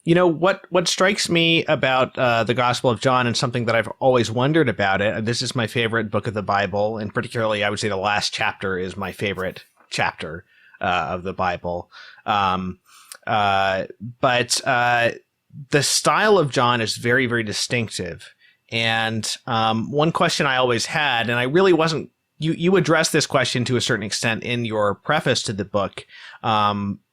What strikes me about the Gospel of John, and something that I've always wondered about it. This is my favorite book of the Bible, and particularly, I would say the last chapter is my favorite chapter of the Bible. Um, uh, but the style of John is very, very distinctive. And one question I always had, and I really wasn't. You addressed this question to a certain extent in your preface to the book.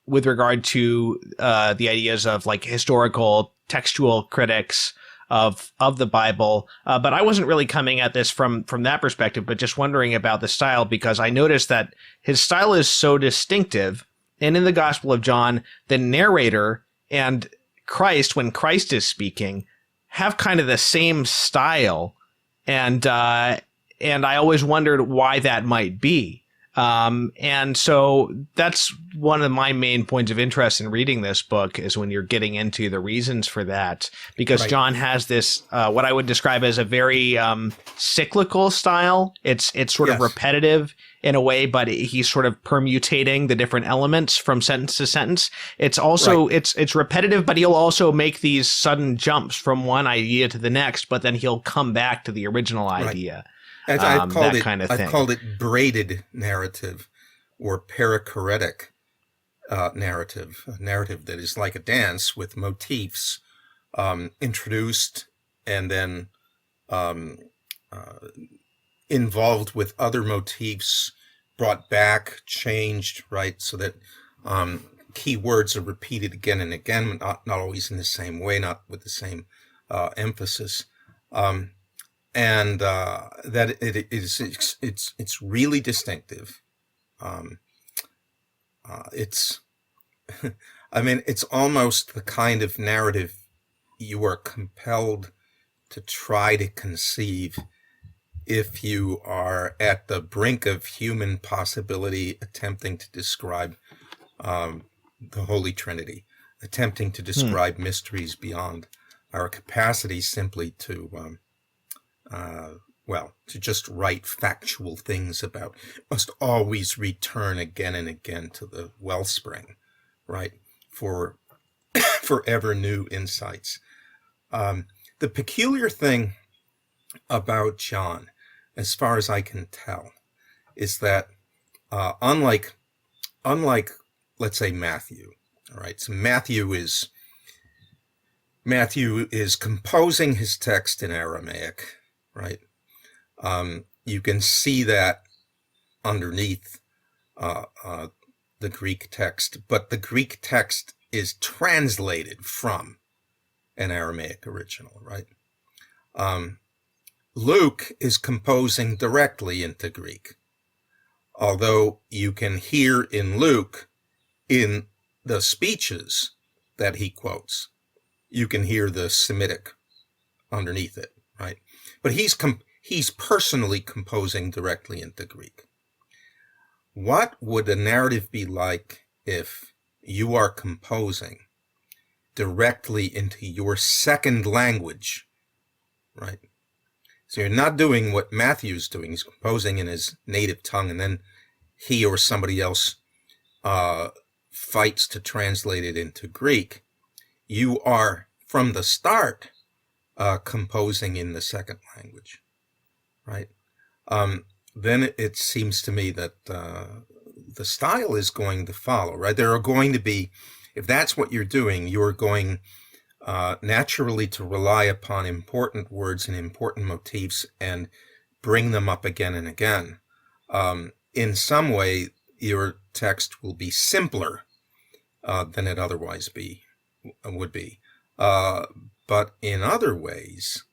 With regard to the ideas of like historical textual critics of the Bible, but I wasn't really coming at this from that perspective, but just wondering about the style, because I noticed that his style is so distinctive, and in the Gospel of John, the narrator and Christ, when Christ is speaking, have kind of the same style, and I always wondered why that might be. And so that's one of my main points of interest in reading this book, is when you're getting into the reasons for that, because Right. John has this, what I would describe as a very, cyclical style. It's sort of Yes. repetitive in a way, but he's sort of permutating the different elements from sentence to sentence. It's also, Right. it's repetitive, but he'll also make these sudden jumps from one idea to the next, but then he'll come back to the original Right. idea. As I've called That it, kind of I've thing. called it braided narrative or perichoretic narrative, a narrative that is like a dance with motifs introduced and then um, uh, involved with other motifs, brought back, changed, right? So that key words are repeated again and again, not always in the same way, not with the same emphasis. Um, and that it's really distinctive. Um, it's I mean, it's almost the kind of narrative you are compelled to try to conceive if you are at the brink of human possibility, attempting to describe the Holy Trinity, attempting to Hmm. describe mysteries beyond our capacity simply to to just write factual things about, must always return again and again to the wellspring, right? For ever new insights. The peculiar thing about John, as far as I can tell, is that unlike let's say Matthew, all right. So Matthew is composing his text in Aramaic, right? You can see that underneath the Greek text, but the Greek text is translated from an Aramaic original, right? Luke is composing directly into Greek, although you can hear in Luke, in the speeches that he quotes, you can hear the Semitic underneath it, right? But he's personally composing directly into Greek. What would a narrative be like if you are composing directly into your second language, right? So you're not doing what Matthew's doing. He's composing in his native tongue, and then he or somebody else fights to translate it into Greek. You are, from the start, composing in the second language, right? Then it seems to me that the style is going to follow, right? There are going to be, if that's what you're doing, you're going naturally to rely upon important words and important motifs and bring them up again and again. In some way, your text will be simpler than it otherwise would be. But in other ways,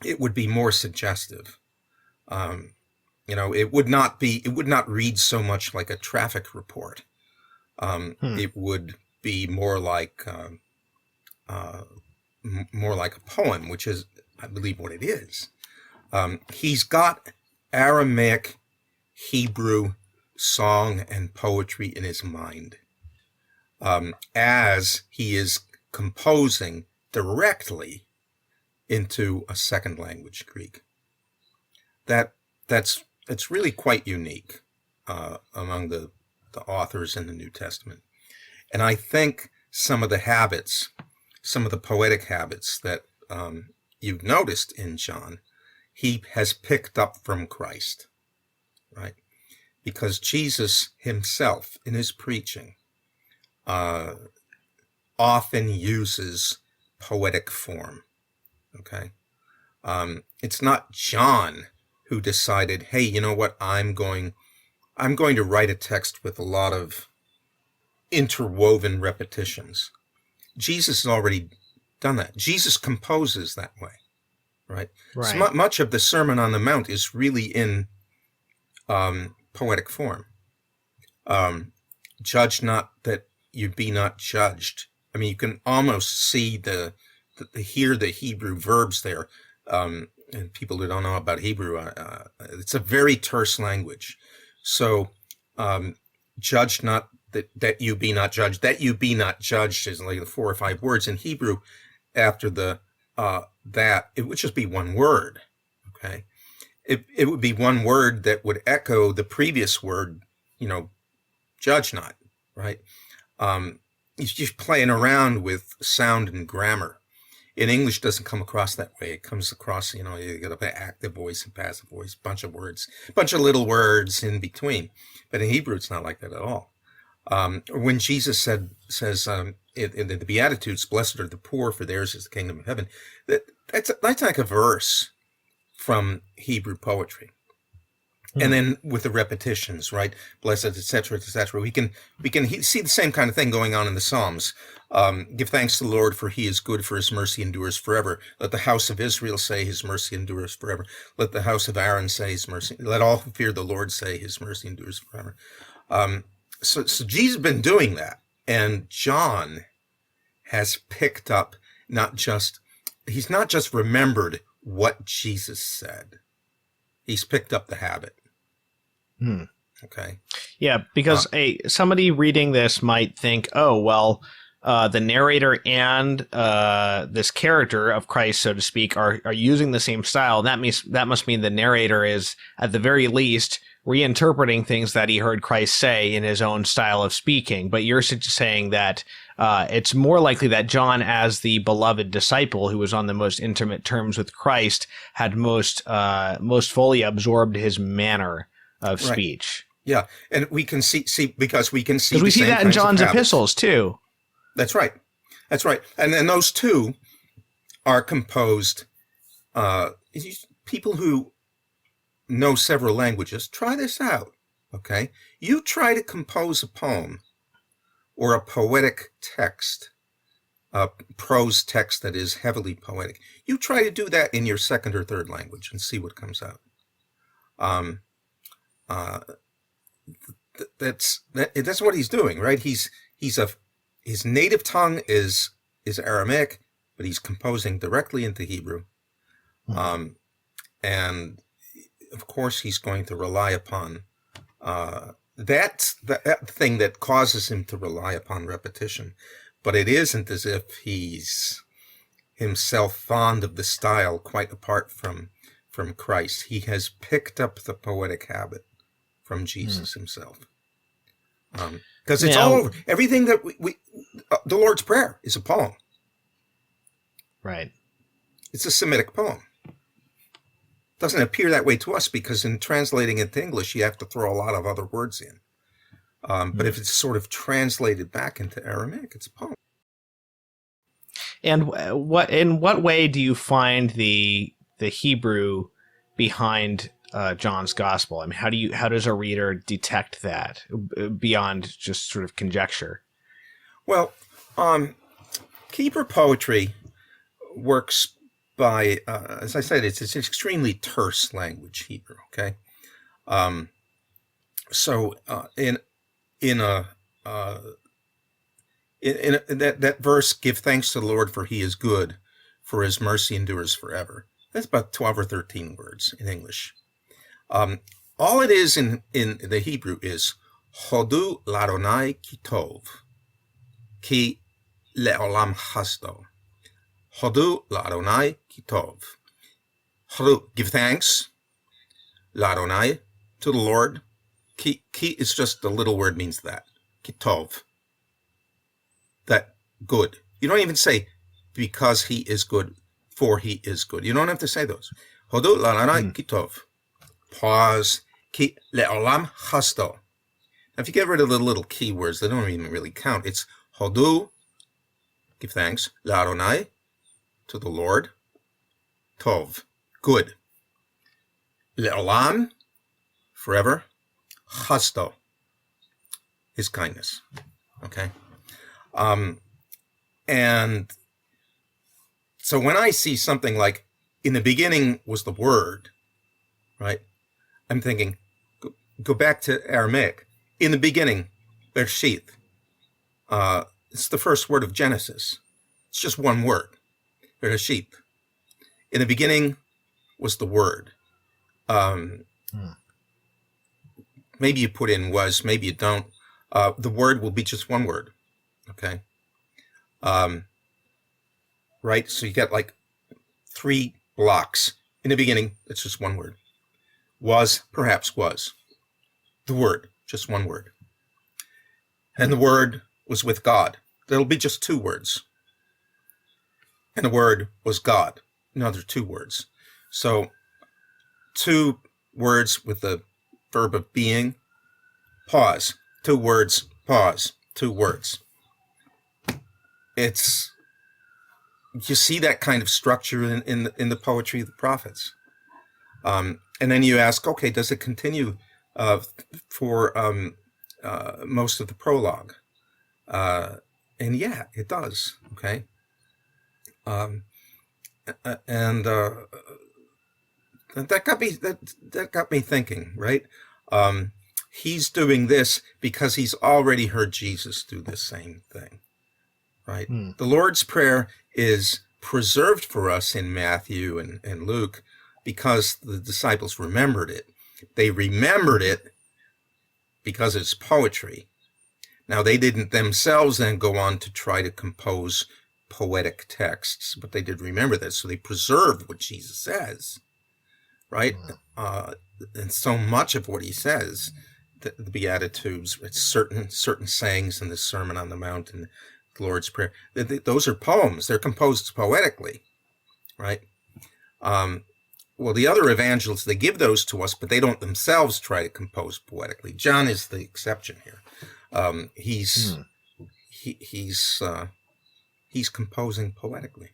it would be more suggestive. It would not read so much like a traffic report. It would be more like a poem, which is, I believe, what it is. He's got Aramaic, Hebrew song and poetry in his mind as he is composing directly into a second language, Greek. It's really quite unique among the authors in the New Testament. And I think some of the habits some of the poetic habits that you've noticed in John, he has picked up from Christ, right? Because Jesus himself, in his preaching, often uses poetic form, okay? It's not John who decided, hey, you know what, I'm going to write a text with a lot of interwoven repetitions. Jesus has already done that. Jesus composes that way, right? Right. So much of the Sermon on the Mount is really in poetic form. Judge not that you be not judged. I mean, you can almost see hear the Hebrew verbs there. And people who don't know about Hebrew, it's a very terse language. So, judge not that you be not judged. That you be not judged is like 4 or 5 words in Hebrew. After that, it would just be one word. Okay, it would be one word that would echo the previous word. Judge not. Right. He's just playing around with sound and grammar. In English, it doesn't come across that way. It comes across, you got an active voice and passive voice, bunch of words, bunch of little words in between. But in Hebrew, it's not like that at all. When Jesus says in the Beatitudes, "Blessed are the poor, for theirs is the kingdom of heaven," that's like a verse from Hebrew poetry. And then with the repetitions, right? Blessed, etc., etc. We can see the same kind of thing going on in the Psalms. Give thanks to the Lord, for he is good, for his mercy endures forever. Let the house of Israel say his mercy endures forever. Let the house of Aaron say his mercy. Let all who fear the Lord say his mercy endures forever. So Jesus has been doing that. And John has picked up he's not just remembered what Jesus said. He's picked up the habit. Okay. Yeah, because somebody reading this might think, oh, well, the narrator and this character of Christ, so to speak, are using the same style. That must mean the narrator is, at the very least, reinterpreting things that he heard Christ say in his own style of speaking. But you're saying that it's more likely that John, as the beloved disciple who was on the most intimate terms with Christ, had most fully absorbed his manner of speech. Yeah, and we can see because we see that in John's epistles too. That's right, and then those two are composed. People who know several languages, try this out. Okay, you try to compose a poem or a poetic text, a prose text that is heavily poetic. You try to do that in your second or third language and see what comes out. That's what he's doing, right? His native tongue is Aramaic, but he's composing directly into Hebrew. And of course he's going to rely upon that's the thing that causes him to rely upon repetition. But it isn't as if he's himself fond of the style, quite apart from Christ. He has picked up the poetic habit from Jesus himself. Because it's all over. Everything that the Lord's Prayer is a poem. Right. It's a Semitic poem. It doesn't appear that way to us because in translating it to English, you have to throw a lot of other words in. But if it's sort of translated back into Aramaic, it's a poem. And in what way do you find the Hebrew behind John's gospel? I mean, how does a reader detect that beyond just sort of conjecture? Well, Hebrew poetry works by, as I said, it's an extremely terse language, Hebrew. Okay, so in that verse, give thanks to the Lord, for he is good, for his mercy endures forever. That's about 12 or 13 words in English. All it is in the Hebrew is Hodu l'Adonai ki tov, ki le'olam chasdo. Hodu l'Adonai ki tov. Hodu, give thanks, l'Adonai, to the Lord. Ki is just the little word means that. Ki tov. That good. You don't even say because he is good, for he is good. You don't have to say those. Hodu la'adonai ki tov. Pause. Ki le'olam chasto. Now, if you get rid of the little keywords, they don't even really count. It's hodu, give thanks, la'adonai, to the Lord, tov, good. Le'olam, forever, chasto, his kindness. Okay? And so when I see something like, in the beginning was the Word, right? I'm thinking, go back to Aramaic. In the beginning, Bereshith. It's the first word of Genesis. It's just one word, Bereshith. In the beginning was the Word. Maybe you put in was, maybe you don't. The word will be just one word, okay? Right? So you get like 3 blocks. In the beginning, it's just one word. Was, perhaps was. The Word, just one word. And the Word was with God. That'll be just 2 words. And the Word was God. Another 2 words. So 2 words with the verb of being. Pause. 2 words. Pause. 2 words. It's, you see that kind of structure in the poetry of the prophets. And then you ask, okay, does it continue for most of the prologue? And yeah, it does. Okay. And that got me thinking, right? He's doing this because he's already heard Jesus do the same thing, right? The Lord's Prayer is preserved for us in Matthew and Luke because the disciples remembered it. They remembered it because it's poetry. Now, they didn't themselves then go on to try to compose poetic texts, but they did remember that, so they preserved what Jesus says, right? And so much of what he says, the Beatitudes, it's certain sayings in the Sermon on the Mount and the Lord's Prayer, those are poems. They're composed poetically, right? Well, the other evangelists, they give those to us, but they don't themselves try to compose poetically. John is the exception here. He's composing poetically.